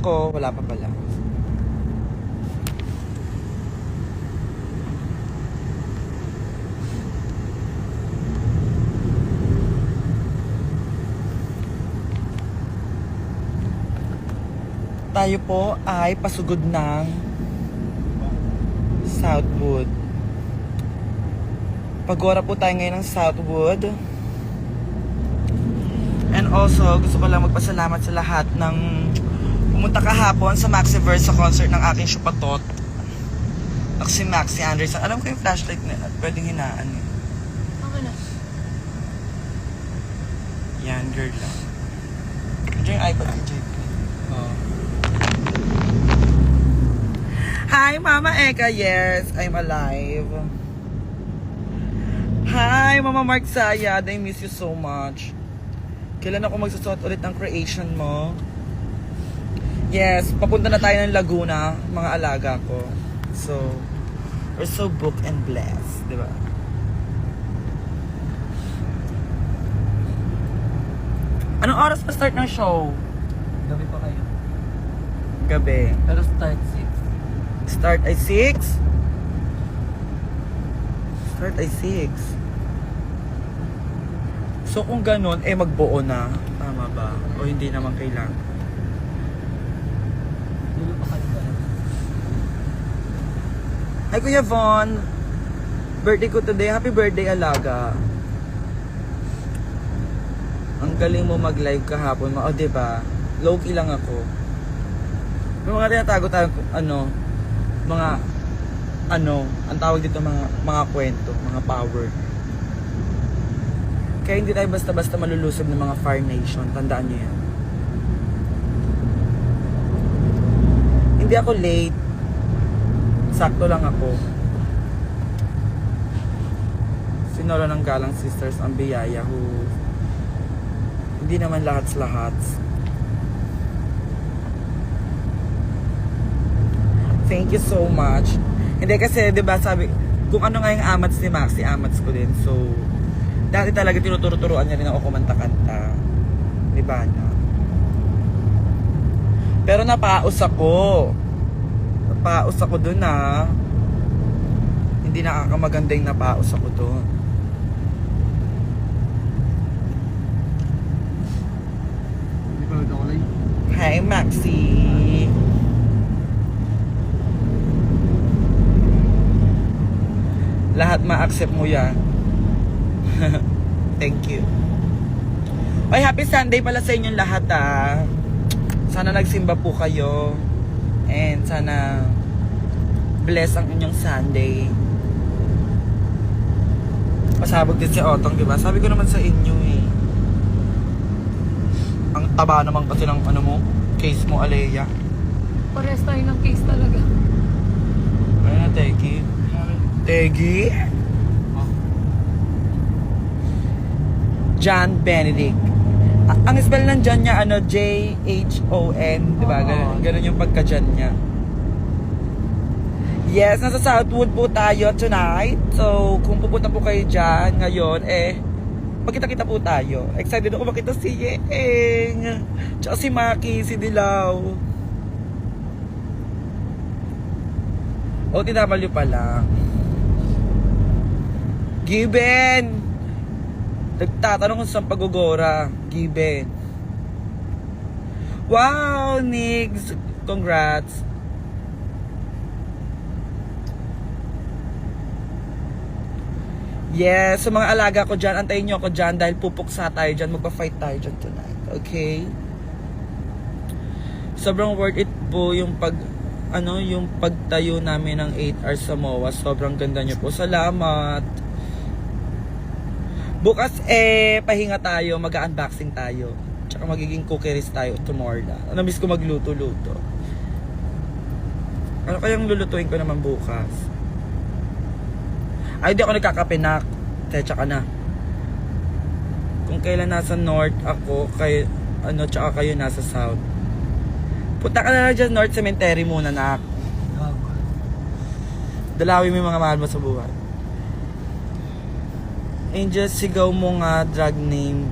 ako. Wala pa pala. Tayo po ay pasugod ng Southwood. Pagora po tayo ngayon ng Southwood. And also, gusto ko lang magpasalamat sa lahat ng pumunta kahapon sa Maxiverse sa concert ng aking syupatot. Ako si Maxi Anderson. Alam ko yung flashlight na pwedeng hinaan eh. Okay na. Yan, girl lang. Andiyan yung iPad ni JP. Oh. Hi, Mama Eka. Yes, I'm alive. Hi, Mama Mark Sayad. I miss you so much. Kailan ako magsusuot ulit ng creation mo? Yes, papunta na tayo ng Laguna, mga alaga ko. So, we're so booked and blessed, di ba? Anong oras pa start ng show? Gabi pa kayo. Gabi. Pero start 6. Start ay 6? Start ay 6. So kung ganun, magbuo na. Tama ba? O hindi naman kailangan? Dulo pa kayo ba? Hi Kuya Von! Birthday ko today. Happy birthday, alaga. Ang galing mo mag-live kahapon. O diba? Low-key lang ako. May mga tinatago tayo, ang tawag dito mga kwento, mga power. Kaya hindi tayo basta-basta malulusob ng mga Fire Nation. Tandaan niyo yan. Hindi ako late. Sakto lang ako. Sinolo ng Galang Sisters ang biyaya who hindi naman lahat. Thank you so much. Hindi kasi, di ba, sabi, kung ano nga yung amats ni Maxi, amats ko din. So, dati talaga tinuturo-turuan niya rin ako kumanta-kanta. Di ba na? Pero napaos ako. Napaos ako dun ah. Hindi nakakamaganda yung napaos ako dun. Hindi pa ako live. Hi, Maxi. Lahat ma-accept mo yan. Thank you. Ay, happy Sunday pala sa inyong lahat ah. Sana nagsimba po kayo. And sana bless ang inyong Sunday. Pasabog din si Otong, diba? Sabi ko naman sa inyo eh. Ang taba naman kasi ng case mo, Alea. Parehas tayo ng case talaga. Ano na, Tegi? Tegi? John Benedict. Ang spell ng John niya, J-H-O-N. Diba? Ganun yung pagka-John niya. Yes, nasa Southwood po tayo tonight. So, kung pupunta po kayo dyan ngayon, magkita-kita po tayo. Excited ako makita si Yeeng. Tsaka si Maki, si Dilaw. O, TW pala. Given! Nagtatanong kung saan pagugora. Given. Wow, Nigs! Congrats! Yes, sa mga alaga ko dyan, antayin nyo ako dyan dahil pupuksa tayo dyan, magpa-fight tayo dyan tonight. Okay? Sobrang worth it po yung yung pagtayo namin ng 8 hours sa MOA. Sobrang ganda nyo po. Salamat! Bukas pahinga tayo, mag-unboxing tayo. Tsaka magiging cookies tayo tomorrow. Namiss ko magluto-luto. Ano kayang lulutuin ko naman bukas? Ay, di ako nagkakapinak. Tsaka na. Kung kailan nasa north ako, tsaka kayo nasa south. Punta ka na lang dyan north cemetery muna, nak. Dalawin mo yung mga mahal mo sa buhay. Angel, sigaw mo nga drag name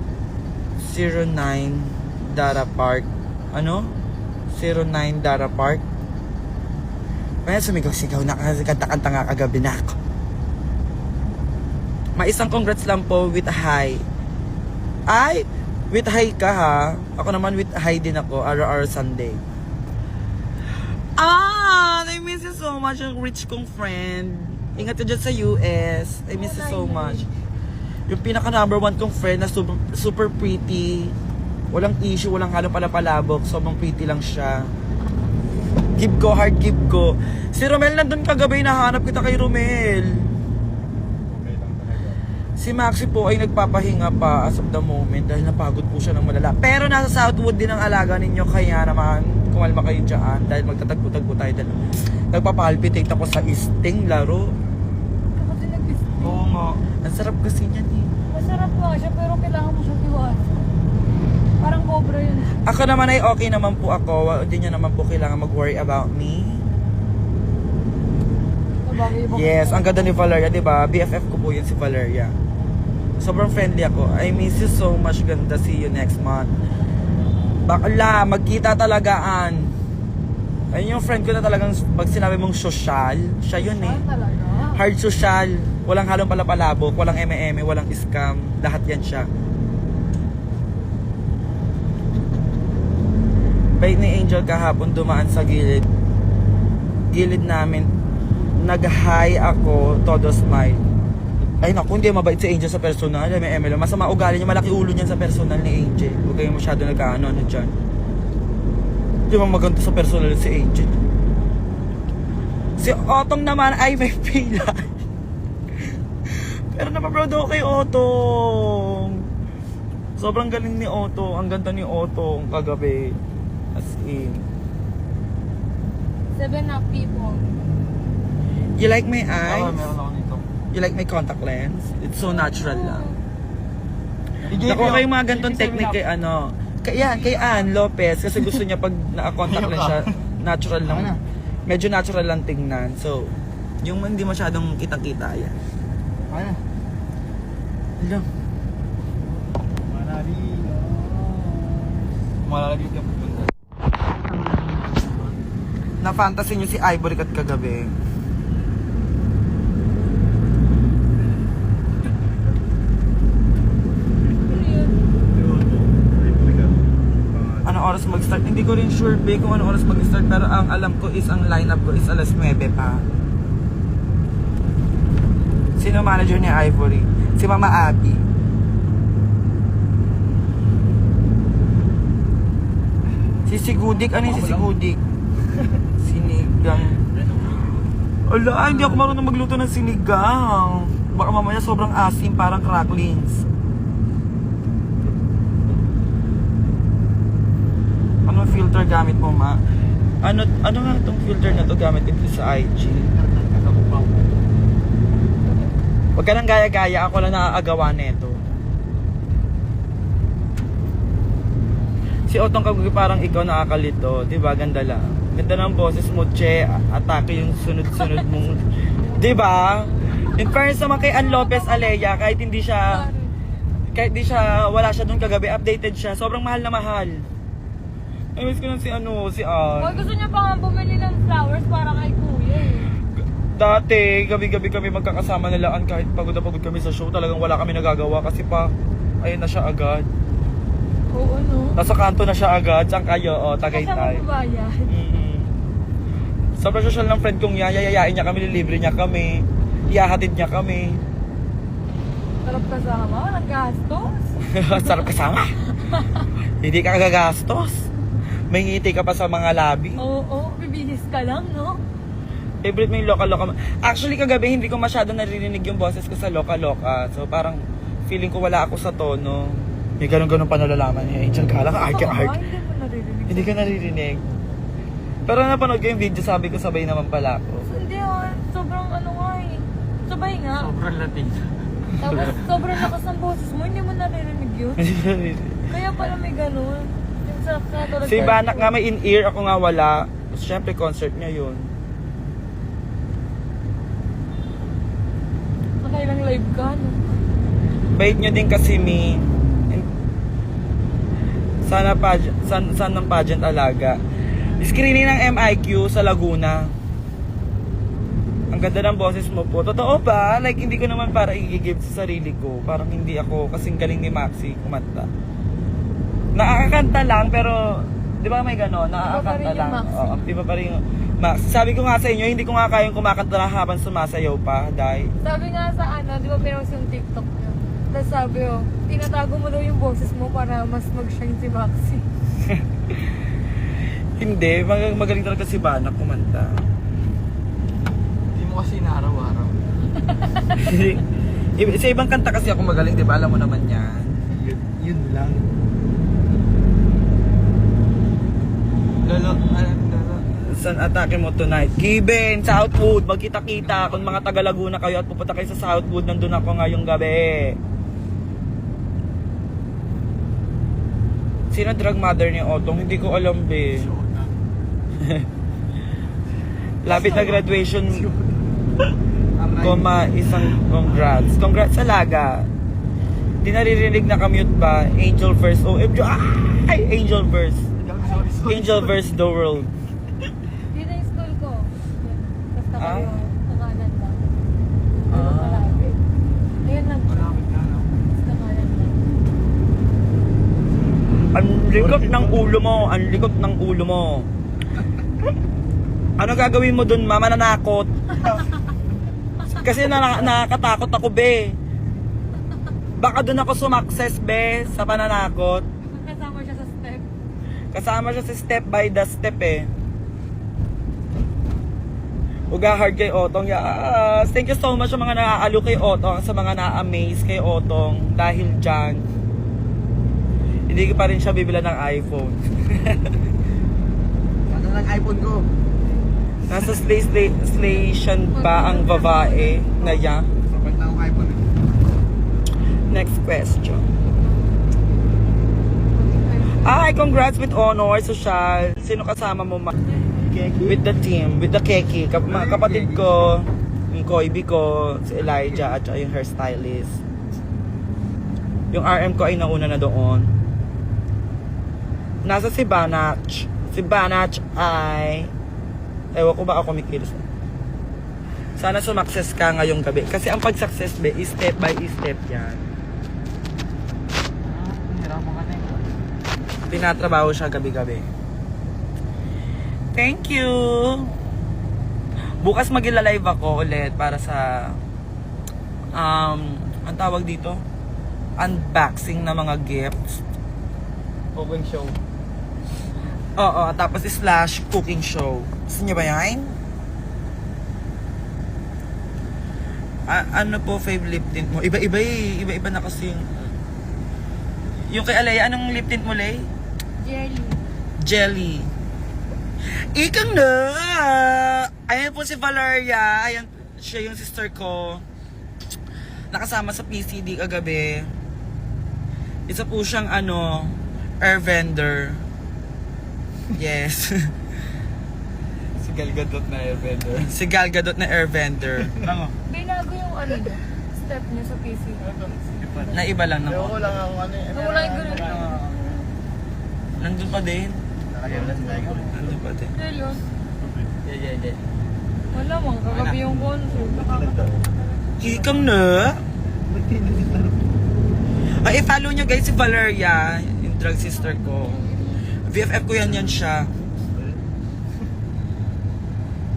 09 Dara Park. Ano? 09 Dara Park. May sumigaw-sigaw na kasi kanta-kanta nga kagabi na ako. May isang congrats lang po with a hi. Ay, with hi ka ha. Ako naman with hi din ako, RR Sunday. I miss you so much, yung rich kong friend. Ingat ka dyan sa US. I miss you so much. Yung pinaka number 1 kong friend na super, super pretty. Walang issue, walang halong palapalabok. Sobrang pretty lang siya. Give ko, hard give ko. Si Romel nandun kagabi, nahanap kita kay Romel. Si Maxi po ay nagpapahinga pa as of the moment dahil napagod po siya ng malala. Pero nasa Southwood din ang alaga ninyo, kaya naman kumalma kayo dyan dahil magtatagpo-tagpo tayo dalawa. Nagpapalpitate ako sa isting laro. Kasi nag-isip. Oo nga. Ang sarap kasi niyan eh. Masarap nga siya, pero kailangan mo siyang iwasan. Parang cobra yun. Ako naman ay okay naman po ako. Hindi niya naman po kailangan mag-worry about me. Yes, ang ganda ni Valeria, di ba? BFF ko po yun si Valeria. Sobrang friendly ako. I miss you so much, ganda. See you next month. Bakla, magkita talagaan. Ayun yung friend ko na talagang pag sinabi mong social, siya yun eh. Talaga? Hard social, walang halong palapalabok, walang eme-eme, walang scam, lahat yan siya. Bait ni Angel kahapon dumaan sa gilid namin. Nag-hi ako, todo smile. Ay naku, hindi mabait si Angel sa personal. May eme lang. Masama ugali niya, malaki ulo niyan sa personal ni Angel. Huwag kayong masyado nagkaano dyan. Hindi mo maganda sa personal si Angel. Si Otong naman ay may pila. Pero napaproud ako kay Otong. Sobrang galing ni Otong. Ang ganda ni Otong kagabi. As in. 7 up people. You like my Oo, eyes? meron ako nito. You like my contact lens? It's so natural lang. DJ, Nakuha kayong mga ganitong DJ, technique kay ano. Kay Ann Lopez kasi gusto niya pag naka-contact lens siya, natural lang. Medyo natural lang tingnan. So, yung hindi masyadong kitang-kita yan. Ano? Lang. Malalagay ka po dun. Na-fantasy niyo si Ivory Cat kagabi. Anong oras mag-start? Hindi ko rin sure ba kung anong oras mag-start, pero ang alam ko is ang lineup ko is alas 9 pa. Sino manager ni Ivory? Si Mama Abby. Si Sigudik, ano yung si Sigudik? Sinigang. Ala, hindi ako marunong magluto ng sinigang. Baka mamaya sobrang asim, parang cracklings. Anong filter gamit mo, ma? Ano nga itong filter na to gamit dito sa IG? Huwag ka nang gaya-gaya, ako lang naaagawa nito. Si Otong Kagugi parang ikaw nakakalito, di ba? Ganda lang. Ganda ng boses mo, che. Atake yung sunod-sunod mong... Di ba? In fairness naman kay Ann Lopez Alea, kahit di siya, wala siya doon kagabi, updated siya. Sobrang mahal na mahal. I miss ko na si Ann. Hoy, gusto niya pa nga bumili ng flowers para kay kuya eh. Dati, gabi-gabi kami magkakasama nilaan kahit pagod na pagod kami sa show. Talagang wala kami nagagawa kasi pa, ayun na siya agad. Oo, no? Nasa kanto na siya agad, saan kayo? O, Kasi Tagaytay. magbabayad. Sobrang social ng friend kong yan, yayayain niya kami, lilibre niya kami, iyahatid niya kami. Sarap kasama, naggastos. Sarap kasama. Hindi ka gagastos. May ngiti ka pa sa mga labi. Oo, bibihis ka lang, no? Favorite mo yung loka-loka. Actually, kagabi hindi ko masyado naririnig yung boses ko sa loka-loka. So parang feeling ko wala ako sa tono. May ganun-ganun pa nalalaman niya. Angel Gala, Hindi arke-arke. mo naririnig. Hindi ka naririnig. Pero napanood ko yung video, sabi ko sabay naman pala ako. Hindi sobrang ano nga eh. Sabay nga. Sobrang lating. Tapos sobrang lakas ng boses mo, hindi mo naririnig yun. Hindi ko naririnig. Kaya pala may ganun. Yung sa katulad Si Banak nga may in-ear, ako nga wala. Siyempre concert niya yun. Nakailang live ka, no? Bait nyo din kasi mi. Sana ng pageant alaga. Screening ng MIQ sa Laguna. Ang ganda ng boses mo po. Totoo ba? Like, hindi ko naman para i-give sa sarili ko. Parang hindi ako kasing galing ni Maxi kumanta. Nakakakanta lang, pero, di ba may gano'n? Nakakakanta Iba pa rin yung lang. Maxi. Oo, iba pa rin yung Maxi. Sabi ko nga sa inyo, hindi ko nga kayang kumakanta na habang sumasayaw pa. Dahil, Sabi nga sa di ba pinost yung TikTok niyo? Tapos sabi tinatago mo daw yung boses mo para mas mag-shine si Maxi. hindi. Magaling talaga si Bana kumanta. Hindi mo kasi inaaraw-araw. Sa ibang kanta kasi ako magaling, di ba? Alam mo naman yan. Yun lang. Lolo. Saan atake mo tonight? Given, Southwood, magkita-kita. Kung mga taga Laguna kayo at pupunta kayo sa Southwood, nandun ako ngayong gabi. Sino drug mother ni Otong? Hindi ko alam, be. Lapit na graduation ko, isang congrats. Congrats sa Laga. Di naririnig na commute ba? Angel first. OMG. Ay! Angel first. Angel verse the world. Yun na yung school ko. Basta Ah? kayo, sa kanan lang. Pero malapit. Ayun lang. Malapit na, no? Sa kanan lang. Ang likot ng ulo mo. Ang likot ng ulo mo. Ano gagawin mo dun, mama? Nanakot. Kasi nakakatakot ako, be. Baka dun ako sumakses, be, sa pananakot. Kasama siya sa step. Kasama siya sa step by the step, eh. Uga hard kay Otong. Yes. Thank you so much sa mga naaalo kay Otong, sa mga na-amaze kay Otong. Dahil dyan, hindi ko pa rin siya bibila ng iPhone. Ano lang iPhone ko? Nasa station ba ang babae na yan? Sapat na akong iPhone. Next question. Ay, congrats with honor, social. Sino kasama mo, ma? With the team, with the keki. Kapatid ko, yung Koibi ko, si Elijah, at saka yung hairstylist. Yung RM ko ay nauna na doon. Nasa si Banach. Si Banach ay... Ewan ko ba ako kumikilos. Sana sumakses ka ngayong gabi. Kasi ang pag-success, be, is step by step yan. Hirapan ka na yun. Tinatrabaho siya gabi-gabi. Thank you! Bukas mag-live ako ulit para sa ang tawag dito? Unboxing na mga gifts. Open show. Oo, tapos slash cooking show. Gusto niyo ba yan? Ano po fave lip tint mo? Iba-iba eh. Iba-iba na kasi yung kay Alea, anong lip tint mo, Lay? Jelly. Jelly. Ikang na! Ayan po si Valeria. Ayan, siya yung sister ko. Nakasama sa PCD kagabi. Isa po siyang air vendor. Yes. Si Gal Gadot na airbender. Si Gal Gadot na air vendor. Binago yung niyo, step niyo sa PC. Na iba lang Ewan ko naman. lang ako ano eh. Nawala yung ganun. Nandun pa din. Nakakailan na tayo. Nandun pa din. Dahil yun. Yeah. Wala, mga kagabi yung concert. Ikang na! Ay, i-follow nyo guys si Valeria, yung drug sister ko. VFF ko yan siya.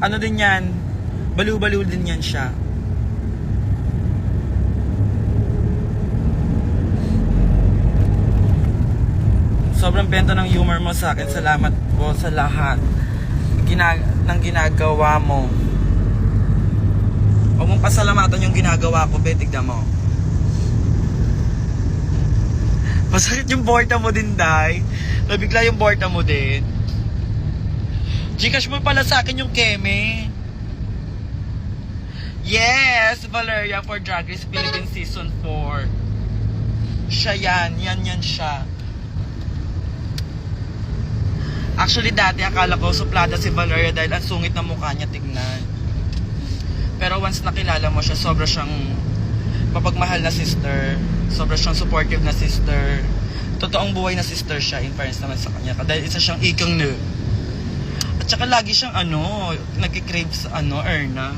Ano din yan? Baliw-baliw din yan siya. Sobrang benta ng humor mo sa akin. Salamat po sa lahat ng ginagawa mo. Huwag mong pasalamatan yung ginagawa ko, be. Tignan mo. Masakit yung borta mo din, Day. Nabigla yung borta mo din. Gcash mo pala sa akin yung keme. Yes, Valeria for Drag Race Philippines Season 4. Siya yan. Yan siya. Actually, dati akala ko suplada si Valeria dahil ang sungit na mukha niya tignan. Pero once nakilala mo siya, sobra siyang mapagmahal na sister. Sobra siyang supportive na sister. Totoong buhay na sister siya, in fairness naman sa kanya. Dahil isa siyang ikang na. At saka lagi siyang nagkikrave sa Erna.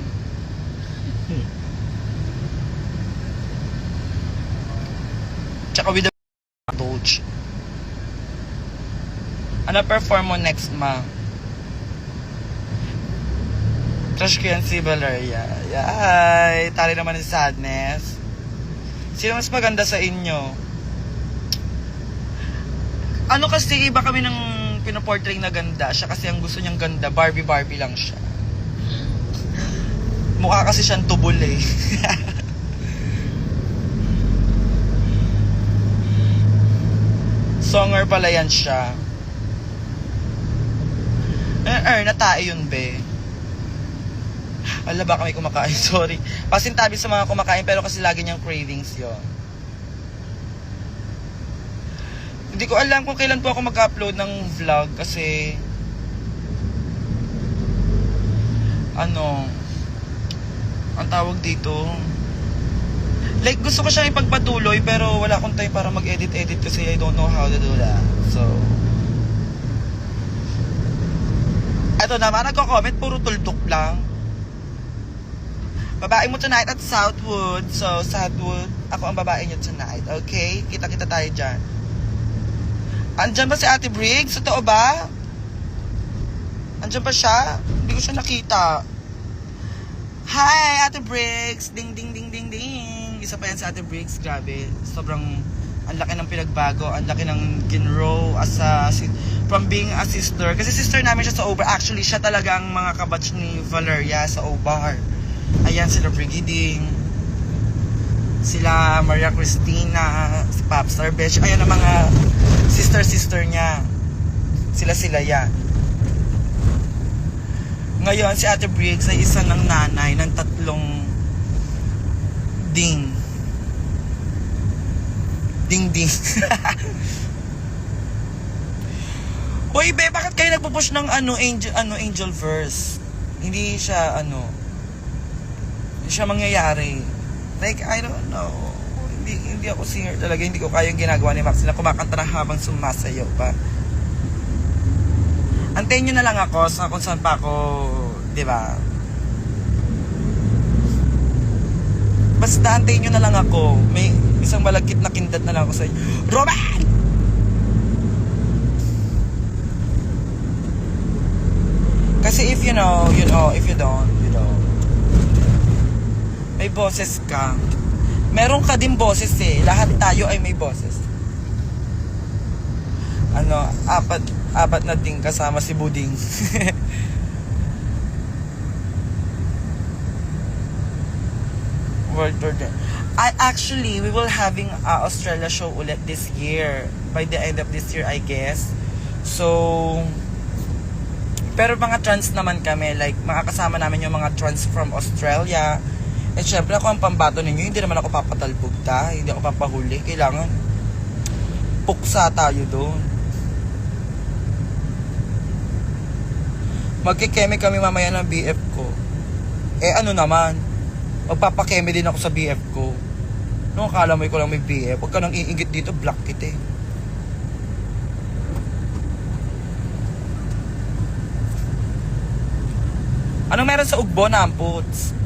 Tsaka with the Doge. Ano perform mo next, ma? Crush ko yan si Valeria. Yay! Tali naman ng sadness. Sino mas maganda sa inyo? Ano kasi iba kami ng pinoportray na ganda. Siya kasi ang gusto niyang ganda. Barbie lang siya. Mukha kasi siyang tubol eh. Songer pala yan siya. Na tayo yun, be. Ala, baka may kumakain. Sorry. Pasintabi sa mga kumakain pero kasi lagi niyang cravings yon. Hindi ko alam kung kailan po ako mag-upload ng vlog kasi ang tawag dito, like gusto ko siyang ipagpatuloy pero wala akong time para mag-edit kasi I don't know how to do that. So eto naman, nagko-comment, puro tultok lang. Babae mo tonight at Southwood. So Southwood, ako ang babae niyo tonight. Okay? Kita-kita tayo dyan. Andyan ba si Ate Briggs? Totoo ba? Andyan ba siya? Hindi ko siya nakita. Hi, Ate Briggs! Ding, ding, ding, ding, ding! Isa pa yan si Ate Briggs. Grabe. Sobrang, ang laki ng pinagbago. Ang laki ng ginrow from being a sister. Kasi sister namin siya sa OBAR. Actually, siya talaga ang mga kabatch ni Valeria sa OBAR. Ayan, sila Brigiding. Sila Maria Cristina, si Popstar Besh. Ayan ang mga sister niya. Sila yan. Ngayon, si Ate Briggs ay isa ng nanay ng 3 ding. Ding. Uy, be, bakit kayo nagpo-push ng angel verse? Hindi siya hindi siya mangyayari. Like, I don't know. Hindi ako singer talaga. Hindi ko kaya yung ginagawa ni Max na kumakanta na habang sumasayaw pa. Antayin nyo na lang ako sa kung saan pa ako, di ba? Basta antayin nyo na lang ako. May isang malagkit na kindat na lang ako sa inyo. Roman! Kasi if you know. If you don't, you don't. May boses ka. Meron ka din boses eh. Lahat tayo ay may boses. Apat na ding kasama si Buding. World Tour din. Actually, we will having a Australia show ulit this year. By the end of this year, I guess. So, pero mga trans naman kami. Like, makakasama namin yung mga trans from Australia. Eh, syempre, ako ang pambato ninyo. Hindi naman ako papatalbog hindi ako papahuli. Kailangan puksa tayo doon. Magkikeme kami mamaya ng BF ko. Eh, naman? Magpapakeme din ako sa BF ko. Nung akala mo ko lang may BF, huwag ka nang iingit dito, block kita eh. Anong meron sa ugbo na amputs?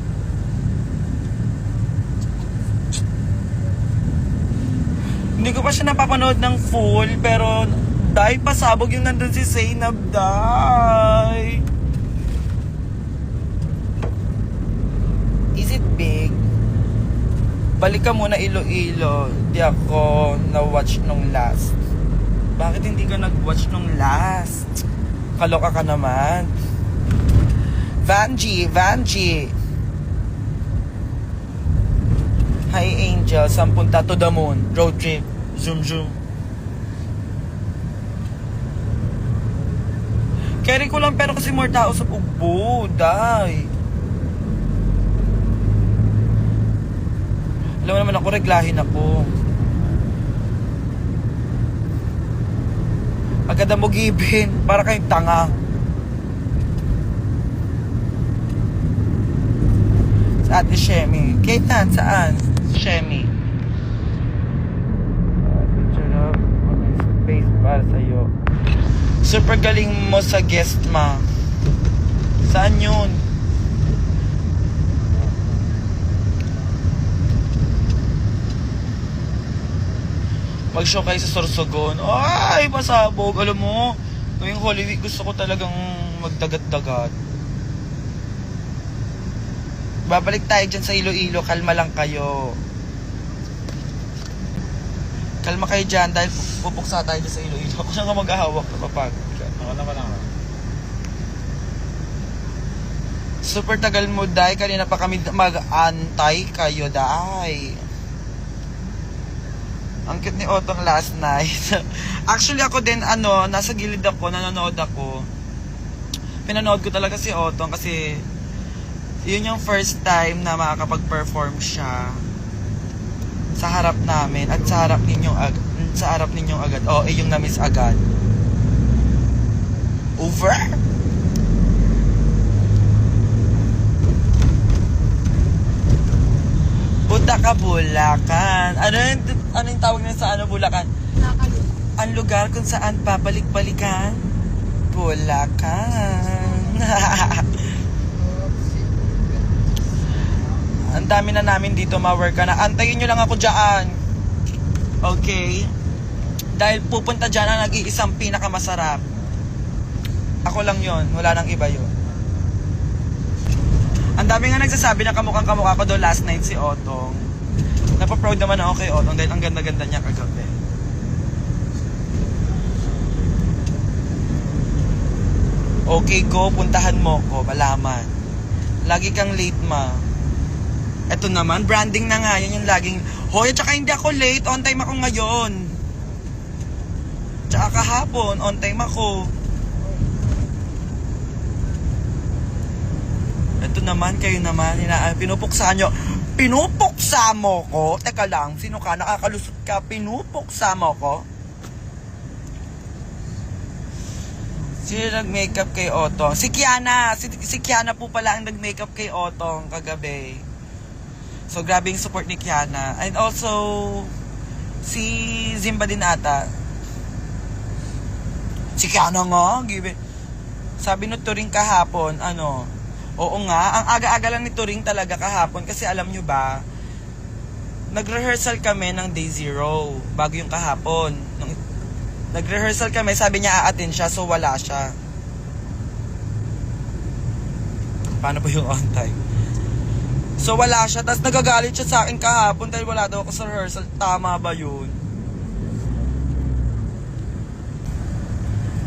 Hindi ko pa siya napapanood ng full, pero dahil pasabog yung nandun si Zainab, dahil. Is it big? Balik ka muna Iloilo. Di ako na-watch nung last. Bakit hindi ka nag-watch nung last? Kaloka ka naman. Vanji. Hi Angel, sampunta to the moon. Road trip. Zoom. Carry ko lang pero kasi more tao sa ugbo. Day. Alam mo naman ako, reglahin ako. Agad mo gibin. Para kayong tanga. Sa Ate Shemi. Kailan? Saan? Shemi. Picture of space para sa'yo. Super galing mo sa guest, ma. Saan yun? Mag-show kayo sa Sorsogon. Ay, pasabog. Alam mo, ngayong Holy Week gusto ko talagang magdagat-dagat. Babalik tayo dyan sa Iloilo. Kalma lang kayo. Kalma kayo dyan dahil pupuksa tayo dyan sa Iloilo. Ako na nga maghahawak na papag. Ako naman lang. Super tagal mo, Day. Kanina pa kami mag-antay kayo, Day. Ang cute ni Otong last night. Actually, ako din, nasa gilid ako, nanonood ako. Pinanood ko talaga si Otong kasi yun yung first time na makakapag-perform siya sa harap namin at sa harap ninyong agad. Oh, yung na-miss agad. Over? Punta ka Bulacan. Ano yung tawag na sa Bulacan? Nakalit. Ang lugar kung saan babalik-balikan? Bulacan. Ang dami na namin dito ma-work ka na. Antayin nyo lang ako dyan. Okay? Dahil pupunta dyan ang nag-iisang pinakamasarap. Ako lang yon, wala nang iba yun. Ang dami nga nagsasabi na kamukhang-kamukha ko doon last night si Otong. Napaproud naman ako kay Otong dahil ang ganda-ganda niya kagabi. Okay, go. Puntahan mo ko. Malaman. Lagi kang late, ma. Eto naman, branding na nga. Yan yung laging, hoy, tsaka hindi ako late. On time ako ngayon. Tsaka kahapon, on time ako. Ito naman, kayo naman, pinupuksa nyo. Pinupuksa mo ko? Teka lang, sino ka? Nakakalusot ka? Pinupuksa mo ko? Sino nag-makeup kay Otong? Si Kiana! Si Kiana po pala ang nag-makeup kay Otong kagabi. So, grabe yung support ni Kiana. And also, si Zimba din ata. Si Kiana nga, give it. Sabi no Turing kahapon, oo nga, ang aga-aga lang ni Turing talaga kahapon kasi alam nyo ba, nag-rehearsal kami ng day 0 bago yung kahapon. Nag-rehearsal kami, sabi niya aatin siya, so wala siya. Paano ba yung on time? So wala siya, tapos nagagalit siya sa akin kahapon dahil wala daw ako sa rehearsal. Tama ba yun?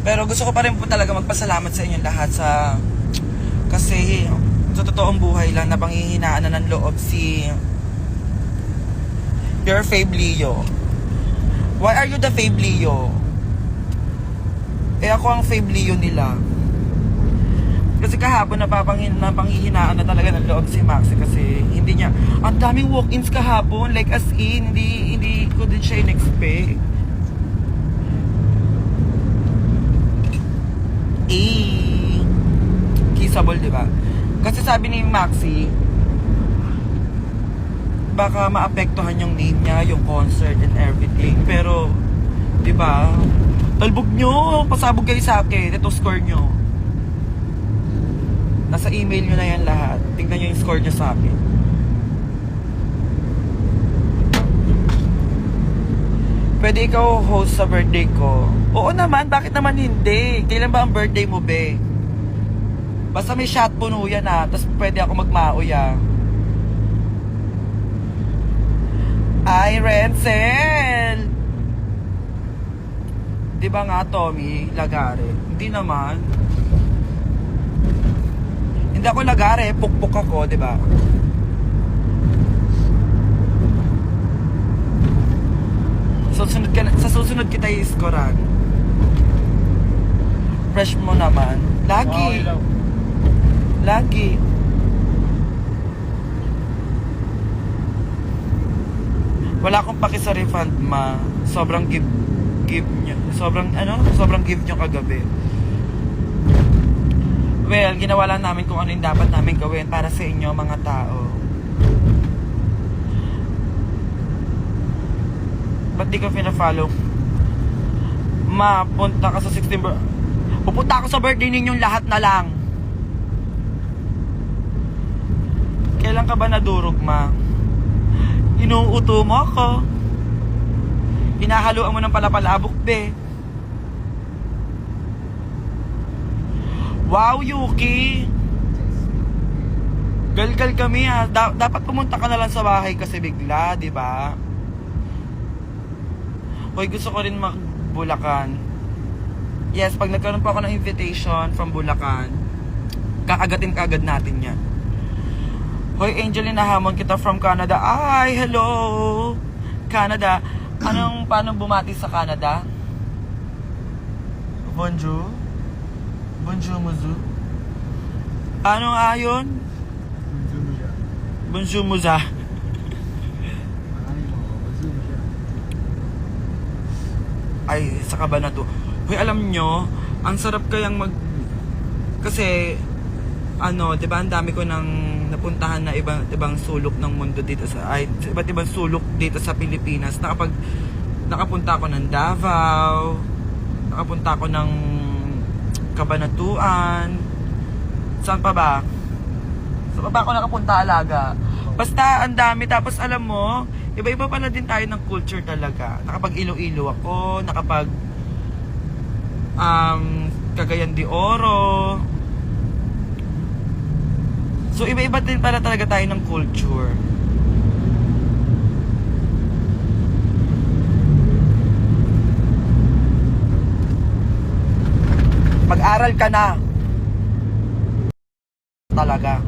Pero gusto ko pa rin po talaga magpasalamat sa inyong lahat kasi sa totoong buhay lang na panghihinaan na ng loob si your Fabe Leo. Why are you the Fabe Leo? Ako ang Fabe Leo nila. Kasi kahapon napanghihinaan na talaga ng loob si Maxi kasi hindi niya, ang daming walk-ins kahapon, like as in, hindi ko din siya in-expect. Kissable, diba? Kasi sabi ni Maxi, baka maapektuhan yung name niya, yung concert and everything. Pero, diba? Talbog nyo, pasabog kayo sa akin, ito score nyo. Nasa email nyo na yan lahat. Tingnan nyo yung score nyo sa akin. Pwede ikaw host sa birthday ko? Oo naman, bakit naman hindi? Kailan ba ang birthday mo, be? Basta may shot puno yan tapos pwede ako magmauya. Ay, Renzel! Di ba nga, Tommy Lagare? Hindi naman. Hindi ako Lagare, pukpuk ako, di ba? Sa susunod kita i-scorean. Fresh mo naman. Lagi. Wow, Lagi. Wala akong paki sa refund, ma. Sobrang give nyo. Sobrang give nyo kagabi. Well, ginawa lang namin kung ano yung dapat namin gawin para sa inyo, mga tao. Ba't di ko pina-follow? Ma, punta ka sa 16 Pupunta ako sa birthday ninyong lahat na lang. Kailan ka ba nadurog, ma? Inuuto mo ako. Hinahaluan mo ng palapalabok, be. Wow, Yuki! Galgal kami ha. Dapat pumunta ka na lang sa bahay kasi bigla, di ba? Hoy, gusto ko rin mag-Bulacan. Yes, pag nagkaroon pa ako ng invitation from Bulacan, kakagatin kaagad natin yan. Hoy, Angelina, hamon kita from Canada. Ay, hello! Canada. Paano bumati sa Canada? Bonjour? Bonjour, Muzu? Ano nga yun? Bonjour, Muza. Ay, saka ba na to? Hoy, alam nyo, ang sarap kayang kasi, di ba, ang dami ko nang napuntahan na ibang sulok ng mundo dito iba't ibang sulok dito sa Pilipinas. Nakapunta ako ng Davao, nakapunta ako ng Cabanatuan, saan pa ba? Saan pa ba ako nakapunta, Alaga? Basta, ang dami. Tapos, alam mo, iba-iba pala din tayo ng culture talaga. Nakapag Iloilo ako, nakapag Cagayan de Oro. So, iba-iba din pala talaga tayo ng culture. Mag-aral ka na. Talaga.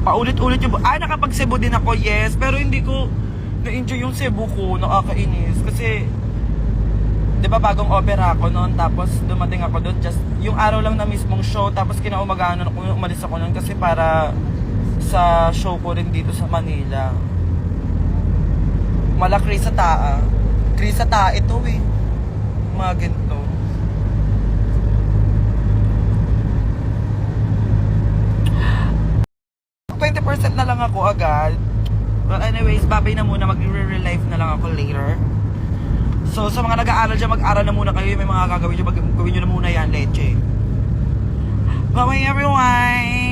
Paulit-ulit yung... nakapag-Cebu din ako, yes. Pero hindi ko na-enjoy yung Cebu ko. Nakakainis. Kasi, di ba bagong opera ako noon. Tapos, dumating ako doon. Just, yung araw lang na mismong show. Tapos, kinaumagaan ako, umalis ako noon. Kasi para sa show ko rin dito sa Manila. Mala Krisa Taa. Krisa Taa ito eh. Mga ganito. %, na lang ako agad. Well, anyways, babay na muna. Mag-re-relive na lang ako later. So, sa mga nag-aaral dyan, mag-aral na muna kayo. May mga gagawin nyo, gawin nyo na muna yan, leche. Bye-bye, everyone!